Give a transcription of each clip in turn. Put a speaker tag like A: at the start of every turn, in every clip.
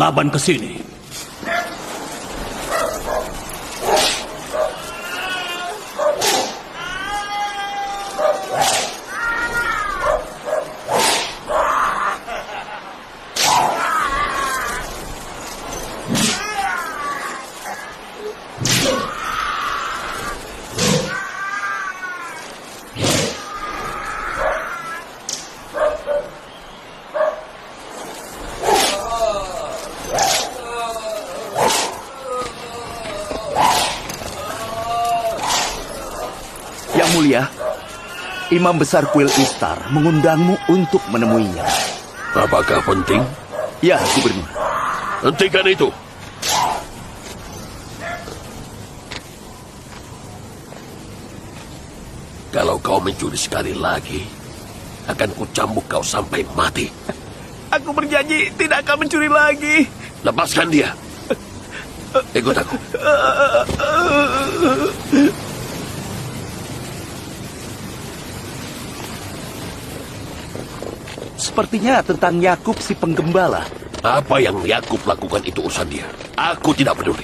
A: Laban ke sini.
B: Yang mulia, Imam Besar Kuil Istar mengundangmu untuk menemuinya.
C: Apakah penting?
B: Ya, Gubernur.
C: Hentikan itu. Kalau kau mencuri sekali lagi, akan kucambuk kau sampai mati.
B: Aku berjanji tidak akan mencuri lagi.
C: Lepaskan dia. Ikut aku.
B: Sepertinya tentang Yakub si penggembala.
C: Apa yang Yakub lakukan itu urusan dia. Aku tidak peduli.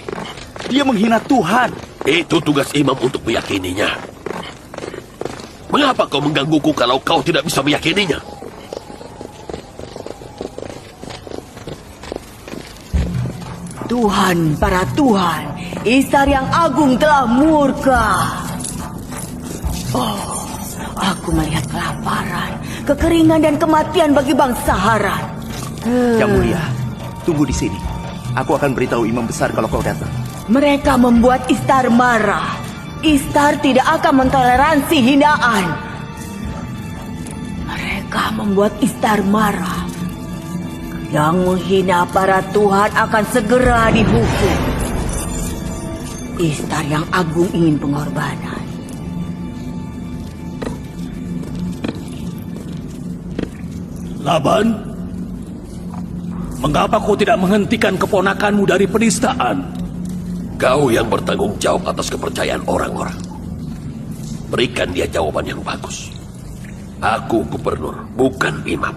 B: Dia menghina Tuhan.
C: Itu tugas imam untuk meyakininya. Mengapa kau menggangguku kalau kau tidak bisa meyakininya?
D: Tuhan, para Tuhan, Istar yang agung telah murka. Oh, aku melihat kelaparan, kekeringan dan kematian bagi bangsa Haran.
B: Yang mulia, tunggu di sini. Aku akan beritahu Imam Besar kalau kau datang.
D: Mereka membuat Istar marah. Istar tidak akan mentoleransi hinaan. Mereka membuat Istar marah. Yang menghina para Tuhan akan segera dihukum. Istar yang agung ingin pengorbanan.
A: Laban, mengapa kau tidak menghentikan keponakanmu dari penistaan?
C: Kau yang bertanggung jawab atas kepercayaan orang-orang. Berikan dia jawaban yang bagus. Aku gubernur, bukan imam.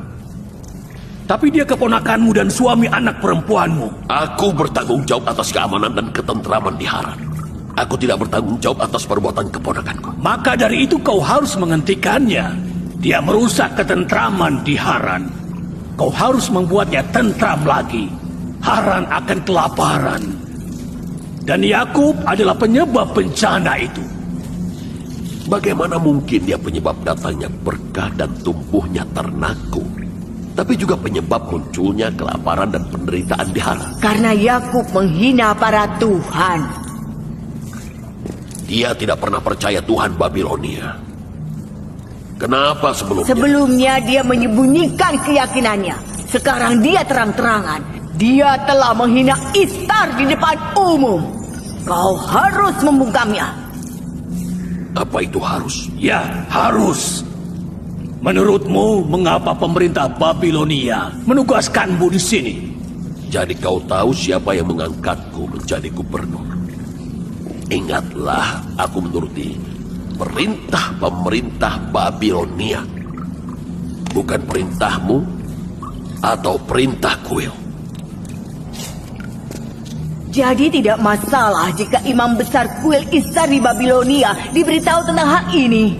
A: Tapi dia keponakanmu dan suami anak perempuanmu.
C: Aku bertanggung jawab atas keamanan dan ketentraman di Haran. Aku tidak bertanggung jawab atas perbuatan keponakanku.
A: Maka dari itu kau harus menghentikannya. Dia merusak ketentraman di Haran. Kau harus membuatnya tentram lagi. Haran akan kelaparan. Dan Yakub adalah penyebab bencana itu.
C: Bagaimana mungkin dia penyebab datangnya berkah dan tumbuhnya ternakku, tapi juga penyebab munculnya kelaparan dan penderitaan di Haran?
D: Karena Yakub menghina para Tuhan.
C: Dia tidak pernah percaya Tuhan Babilonia. Kenapa sebelumnya?
D: Sebelumnya dia menyembunyikan keyakinannya. Sekarang dia terang-terangan. Dia telah menghina Istar di depan umum. Kau harus membungkamnya.
C: Apa itu harus?
A: Ya, harus. Menurutmu, mengapa pemerintah Babilonia menugaskanmu di sini?
C: Jadi kau tahu siapa yang mengangkatku menjadi gubernur. Ingatlah, aku menuruti perintah pemerintah Babilonia. Bukan perintahmu atau perintah kuil.
D: Jadi tidak masalah jika imam besar kuil Istar di Babilonia diberitahu tentang hal ini.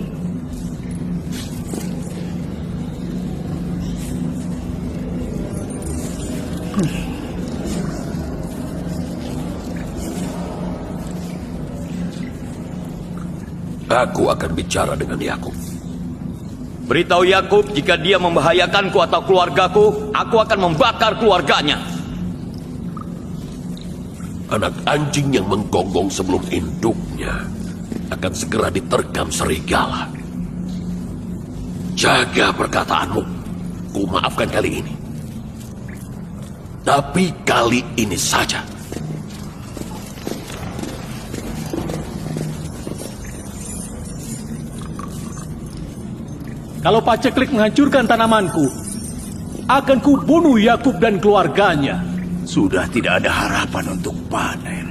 C: Aku akan bicara dengan Yakub.
E: Beritahu Yakub jika dia membahayakanku atau keluargaku, aku akan membakar keluarganya.
C: Anak anjing yang menggonggong sebelum induknya akan segera diterkam serigala. Jaga perkataanmu. Ku maafkan kali ini. Tapi kali ini saja.
A: Kalau paceklik menghancurkan tanamanku, akan kubunuh Yakub dan keluarganya.
B: Sudah tidak ada harapan untuk panen.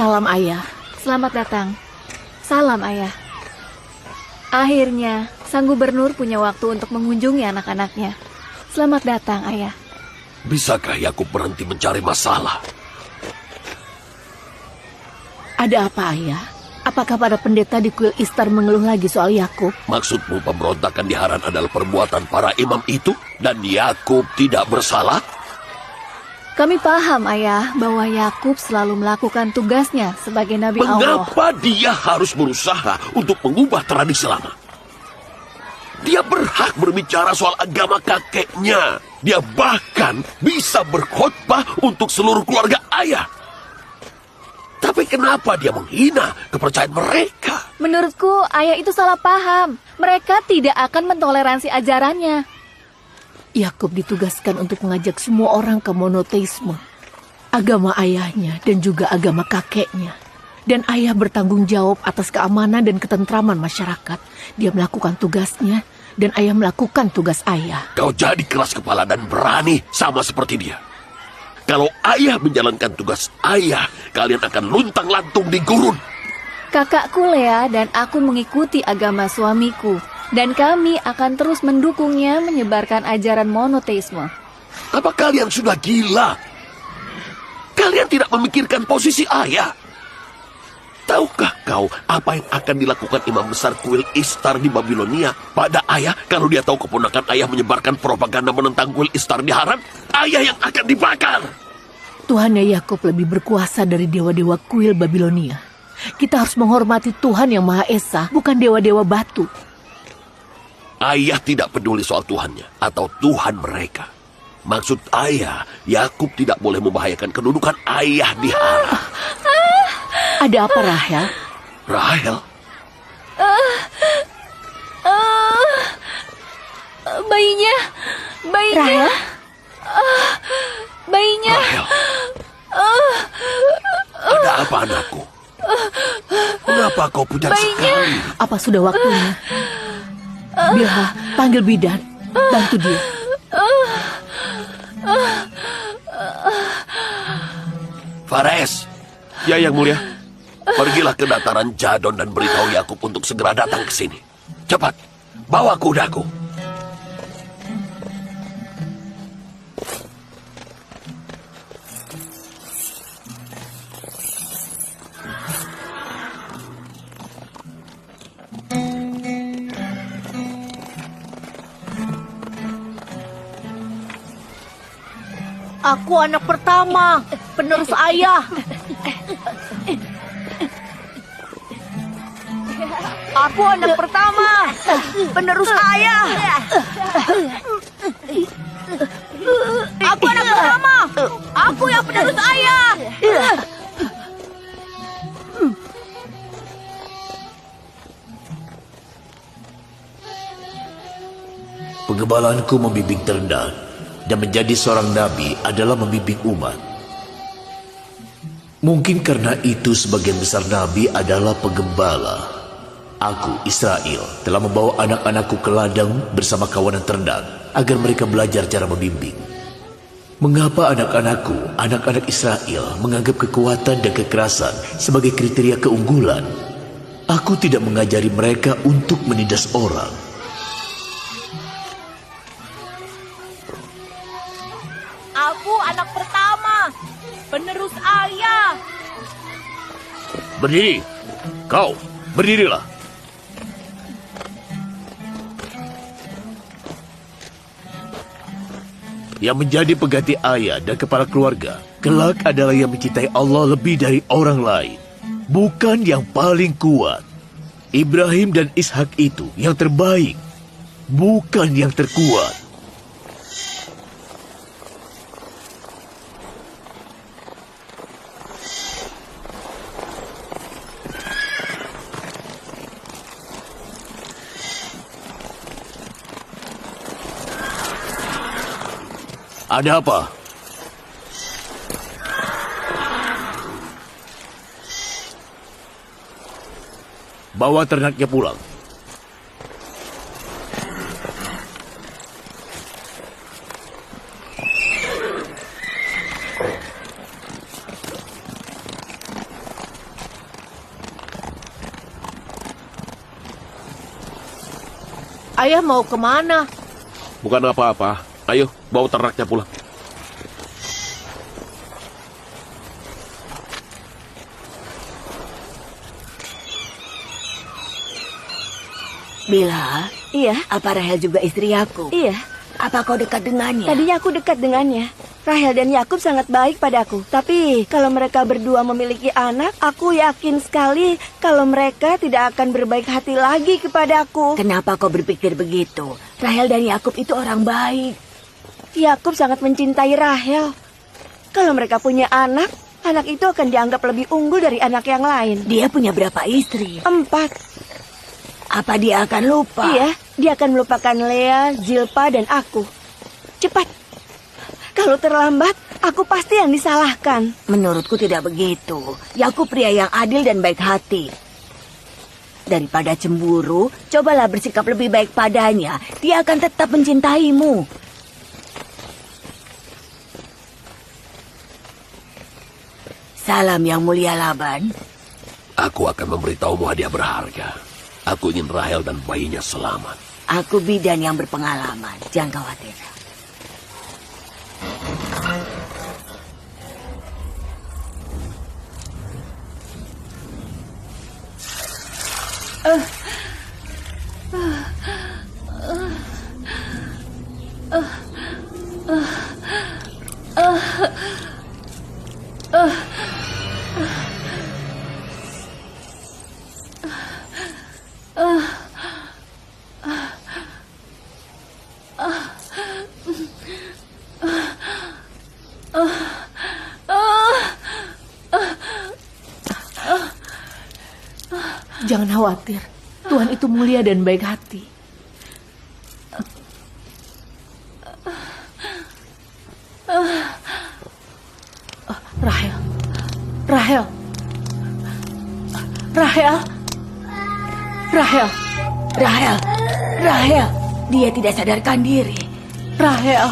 F: Salam ayah.
G: Selamat datang. Salam ayah. Akhirnya, sang gubernur punya waktu untuk mengunjungi anak-anaknya. Selamat datang ayah.
C: Bisakah Yakub berhenti mencari masalah?
F: Ada apa ayah? Apakah para pendeta di kuil Istar mengeluh lagi soal Yakub?
C: Maksudmu pemberontakan di Haran adalah perbuatan para imam itu dan Yakub tidak bersalah?
G: Kami paham ayah bahwa Yakub selalu melakukan tugasnya sebagai nabi Allah.
C: Mengapa dia harus berusaha untuk mengubah tradisi lama? Dia berhak berbicara soal agama kakeknya. Dia bahkan bisa berkhotbah untuk seluruh keluarga ayah. Tapi kenapa dia menghina kepercayaan mereka?
G: Menurutku, ayah itu salah paham. Mereka tidak akan mentoleransi ajarannya.
F: Yakub ditugaskan untuk mengajak semua orang ke monoteisme, agama ayahnya dan juga agama kakeknya. Dan ayah bertanggung jawab atas keamanan dan ketentraman masyarakat. Dia melakukan tugasnya dan ayah melakukan tugas ayah.
C: Kau jadi keras kepala dan berani sama seperti dia. Kalau ayah menjalankan tugas ayah, kalian akan luntang-lantung di gurun.
G: Kakakku Lea dan aku mengikuti agama suamiku. Dan kami akan terus mendukungnya menyebarkan ajaran monoteisme.
C: Apa kalian sudah gila? Kalian tidak memikirkan posisi ayah. Tahukah kau apa yang akan dilakukan imam besar kuil Istar di Babilonia pada ayah kalau dia tahu keponakan ayah menyebarkan propaganda menentang kuil Istar di Haran? Ayah yang akan dibakar.
F: Tuhannya Yakub lebih berkuasa dari dewa-dewa kuil Babilonia. Kita harus menghormati Tuhan yang Maha Esa, bukan dewa-dewa batu.
C: Ayah tidak peduli soal Tuhannya atau Tuhan mereka. Maksud ayah, Yakub tidak boleh membahayakan kedudukan ayah di Haran.
F: Ada apa, Rahel?
C: Rahel?
G: Bayinya.
F: Rahel?
G: Bayinya.
C: Rahel? Ada apa anakku? Mengapa kau pucat sekali?
F: Apa sudah waktunya? Bilha, panggil bidan. Bantu dia.
C: Fares,
E: Ya, Yang Mulia.
C: pergilah ke dataran Jadon dan beritahu Yakub untuk segera datang ke sini. Cepat, bawa kudaku.
D: Aku anak pertama, penerus ayah. Aku anak pertama, penerus ayah. Aku anak pertama, aku yang penerus ayah.
H: Pengembalanku membimbing terendah, dan menjadi seorang nabi adalah membimbing umat. Mungkin karena itu sebagian besar nabi adalah penggembala. Aku, Israel, telah membawa anak-anakku ke ladang bersama kawanan ternak agar mereka belajar cara membimbing. Mengapa anak-anakku, anak-anak Israel, menganggap kekuatan dan kekerasan sebagai kriteria keunggulan? Aku tidak mengajari mereka untuk menindas orang.
D: Aku anak pertama, penerus ayah.
C: Berdiri. Kau, berdirilah.
H: Yang menjadi pengganti ayah dan kepala keluarga kelak adalah yang mencintai Allah lebih dari orang lain, bukan yang paling kuat. Ibrahim dan Ishak itu yang terbaik, bukan yang terkuat.
C: Ada apa?
H: Bawa ternaknya pulang.
F: Ayah mau kemana?
C: Bukan apa-apa. Ayo, bawa ternaknya pulang.
D: Bila,
G: Iya,
D: apa Rahel juga istri Yakub?
G: iya.
D: Apa kau dekat dengannya?
G: Tadinya aku dekat dengannya. Rahel dan Yakub sangat baik padaku. Tapi kalau mereka berdua memiliki anak, aku yakin sekali kalau mereka tidak akan berbaik hati lagi kepadaku.
D: Kenapa kau berpikir begitu? Rahel dan Yakub itu orang baik.
G: Yakub sangat mencintai Rahel. Kalau mereka punya anak, anak itu akan dianggap lebih unggul dari anak yang lain.
D: Dia punya berapa istri?
G: 4.
D: Apa dia akan lupa?
G: Iya, dia akan melupakan Lea, Zilpa, dan aku. Cepat. Kalau terlambat, aku pasti yang disalahkan.
D: Menurutku tidak begitu. Yakub pria yang adil dan baik hati. Daripada cemburu, cobalah bersikap lebih baik padanya. Dia akan tetap mencintaimu. Salam yang mulia Laban.
C: Aku akan memberitahumu hadiah berharga. Aku ingin Rahel dan bayinya selamat.
D: Aku bidan yang berpengalaman. Jangan khawatir.
F: Jangan khawatir. Tuhan itu mulia dan baik hati. Rahel. Rahel. Rahel. Rahel.
D: Rahel. Rahel. Dia tidak sadarkan diri.
F: Rahel.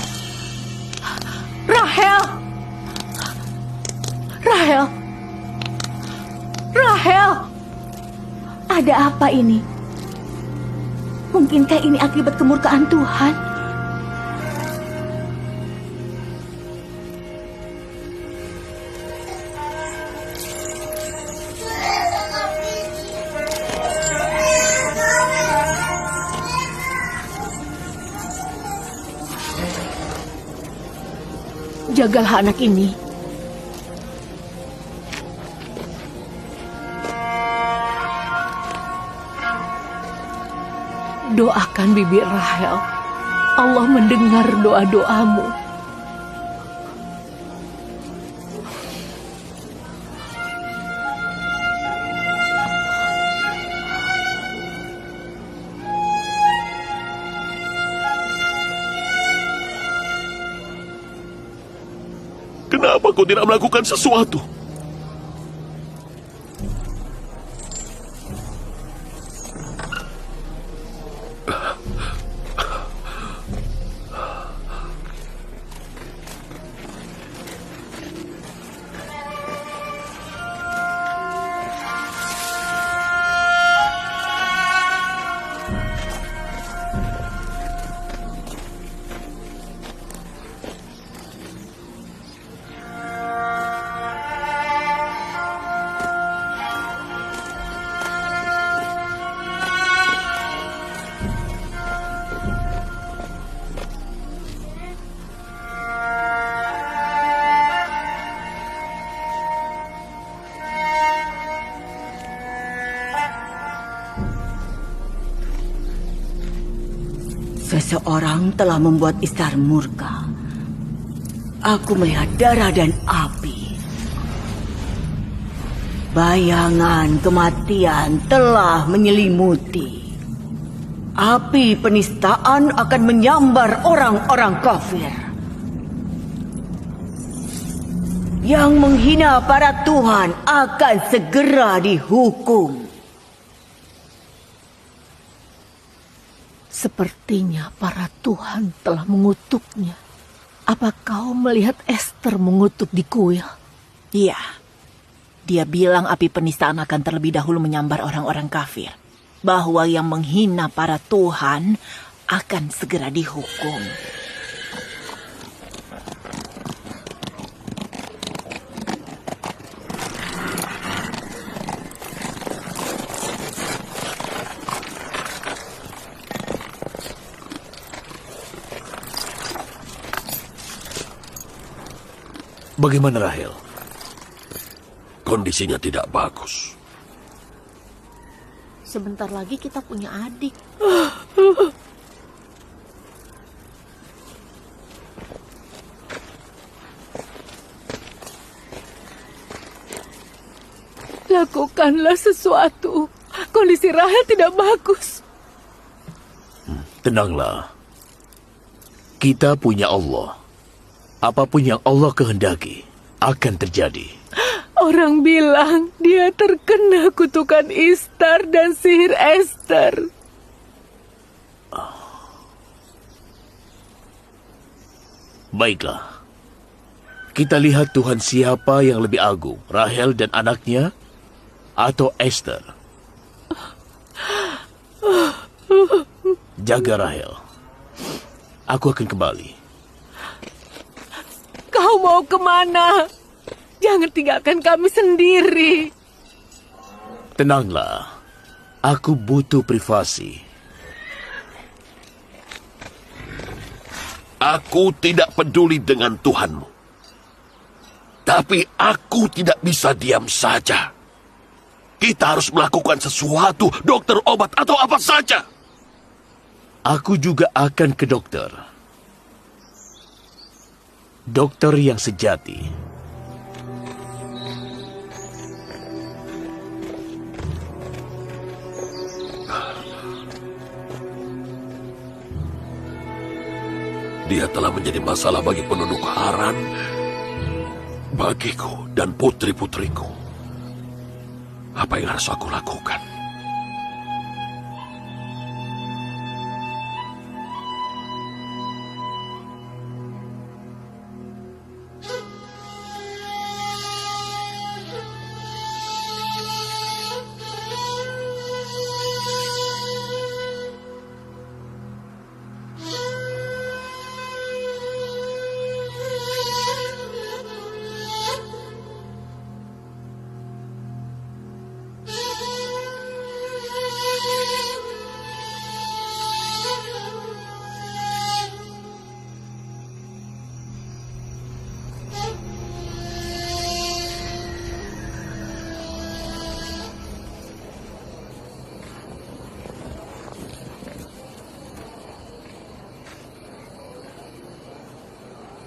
F: Rahel. Rahel. Rahel.
D: Ada apa ini? Mungkinkah ini akibat kemurkaan Tuhan?
F: Jagalah anak ini. Doakan bibi Rahel. Allah mendengar doa-doamu.
C: Kenapa kau tidak melakukan sesuatu?
D: Seseorang telah membuat Istar murka. Aku melihat darah dan api. Bayangan kematian telah menyelimuti. Api penistaan akan menyambar orang-orang kafir. Yang menghina para Tuhan akan segera dihukum.
F: Sepertinya para Tuhan telah mengutuknya. Apa kau melihat Esther mengutuk di kuil?
I: Iya. Dia bilang api penistaan akan terlebih dahulu menyambar orang-orang kafir. bahwa yang menghina para tuhan akan segera dihukum.
H: Bagaimana Rahel?
C: Kondisinya tidak bagus.
F: Sebentar lagi kita punya adik. Lakukanlah sesuatu. Kondisi Rahel tidak bagus.
H: Tenanglah. Kita punya Allah. Apapun yang Allah kehendaki akan terjadi.
F: Orang bilang dia terkena kutukan Istar dan sihir Esther.
H: Baiklah. Kita lihat Tuhan siapa yang lebih agung, Rahel dan anaknya atau Esther. Jaga Rahel. Aku akan kembali.
F: Kau mau kemana? Jangan tinggalkan kami sendiri.
H: Tenanglah. Aku butuh privasi.
C: Aku tidak peduli dengan Tuhanmu. Tapi aku tidak bisa diam saja. Kita harus melakukan sesuatu, dokter, obat, atau apa saja.
H: Aku juga akan ke dokter. Dokter yang sejati.
C: Dia telah menjadi masalah bagi penduduk Haran, bagiku dan putri-putriku. Apa yang harus aku lakukan?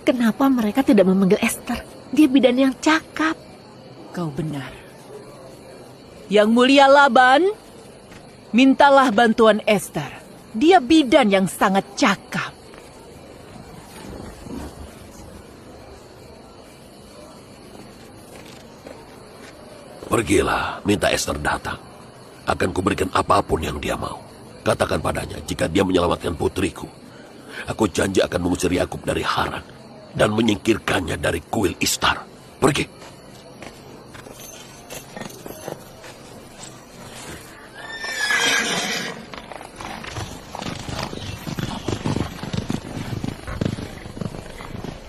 F: Kenapa mereka tidak memanggil Esther? Dia bidan yang cakap.
I: Kau benar. Yang mulia Laban, mintalah bantuan Esther. Dia bidan yang sangat cakap.
C: Pergilah, minta Esther datang. Akan kuberikan apapun yang dia mau. Katakan padanya, jika dia menyelamatkan putriku, aku janji akan mengusir Yakub dari Haran dan menyingkirkannya dari kuil Istar. Pergi.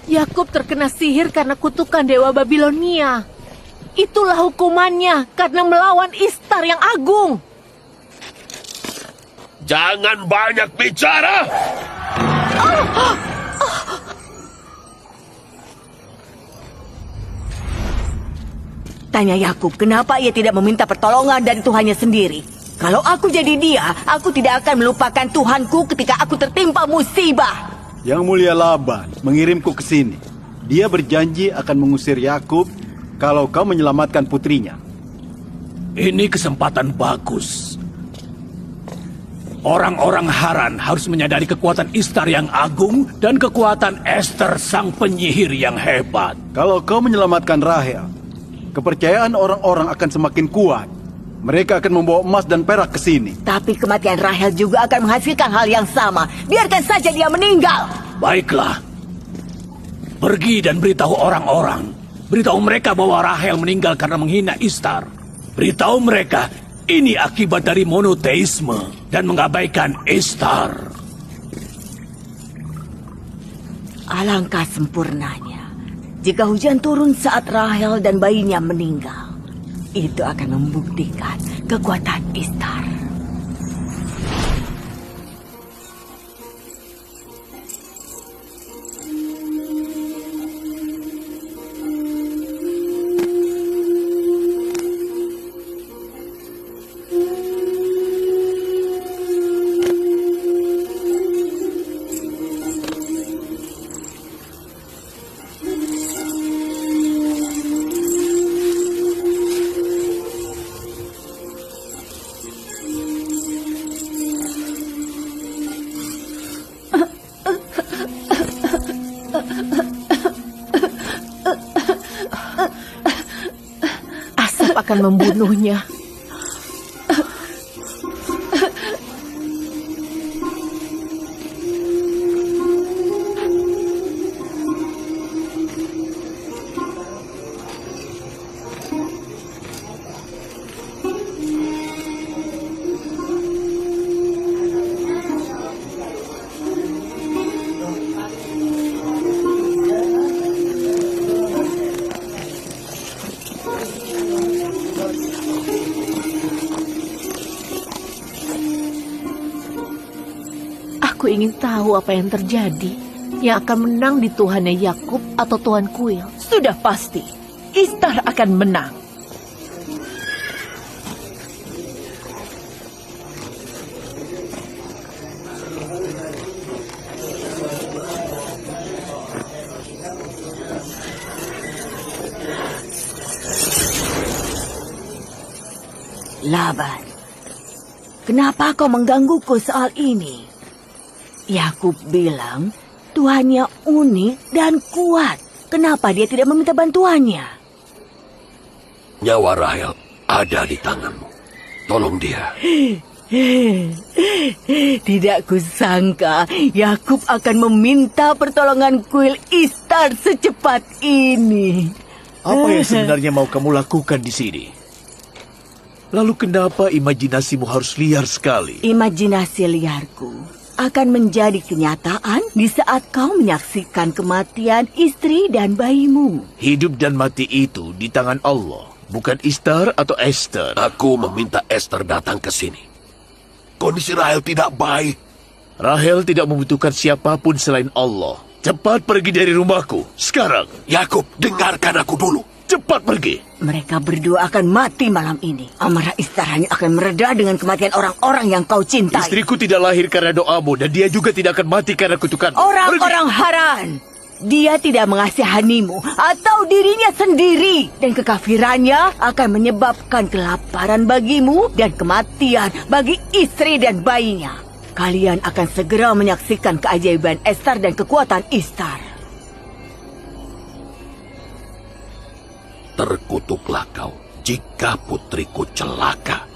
F: Yakub terkena sihir karena kutukan Dewa Babilonia. Itulah hukumannya karena melawan Istar yang agung.
C: Jangan banyak bicara!
D: Tanya Yakub, kenapa ia tidak meminta pertolongan dari Tuhannya sendiri? Kalau aku jadi dia, aku tidak akan melupakan Tuhanku ketika aku tertimpa musibah.
J: Yang mulia Laban mengirimku ke sini. Dia berjanji akan mengusir Yakub kalau kau menyelamatkan putrinya.
A: Ini kesempatan bagus. Orang-orang Haran harus menyadari kekuatan Istar yang agung dan kekuatan Esther sang penyihir yang hebat.
J: Kalau kau menyelamatkan Rahel, kepercayaan orang-orang akan semakin kuat. Mereka akan membawa emas dan perak ke sini.
D: Tapi kematian Rahel juga akan menghasilkan hal yang sama. Biarkan saja dia meninggal.
A: Baiklah. Pergi dan beritahu orang-orang. Beritahu mereka bahwa Rahel meninggal karena menghina Istar. Beritahu mereka Ini akibat dari monoteisme dan mengabaikan Ishtar.
D: Alangkah sempurnanya jika hujan turun saat Rahel dan bayinya meninggal. Itu akan membuktikan kekuatan Ishtar.
F: Akan membunuhnya. Aku ingin tahu apa yang terjadi. Yang akan menang di Tuhannya Yakub atau Tuhan Kuil?
I: Sudah pasti, Ishtar akan menang.
D: Laban, kenapa kau menggangguku soal ini? Yakub bilang Tuhannya unik dan kuat. Kenapa dia tidak meminta bantuannya?
C: Nyawa Rahel ada di tanganmu. Tolong dia.
D: Tidak kusangka Yakub akan meminta pertolongan kuil Ishtar secepat ini.
H: Apa yang sebenarnya mau kamu lakukan di sini? Lalu kenapa imajinasimu harus liar sekali?
D: Imajinasi liarku akan menjadi kenyataan di saat kau menyaksikan kematian istri dan bayimu.
H: Hidup dan mati itu di tangan Allah, bukan Ishtar atau Esther.
C: Aku meminta Esther datang ke sini. Kondisi Rahel tidak baik.
H: Rahel tidak membutuhkan siapapun selain Allah. Cepat pergi dari rumahku, sekarang.
C: Yakub, dengarkan aku dulu.
H: Cepat pergi.
D: Mereka berdua akan mati malam ini. Amarah Ishtar hanya akan mereda dengan kematian orang-orang yang kau cintai.
H: Istriku tidak lahir karena doamu dan dia juga tidak akan mati karena kutukanmu.
D: Orang-orang Haran. Dia tidak mengasihanimu atau dirinya sendiri. Dan kekafirannya akan menyebabkan kelaparan bagimu dan kematian bagi istri dan bayinya. Kalian akan segera menyaksikan keajaiban Esther dan kekuatan Ishtar.
C: Terkutuklah kau jika putriku celaka.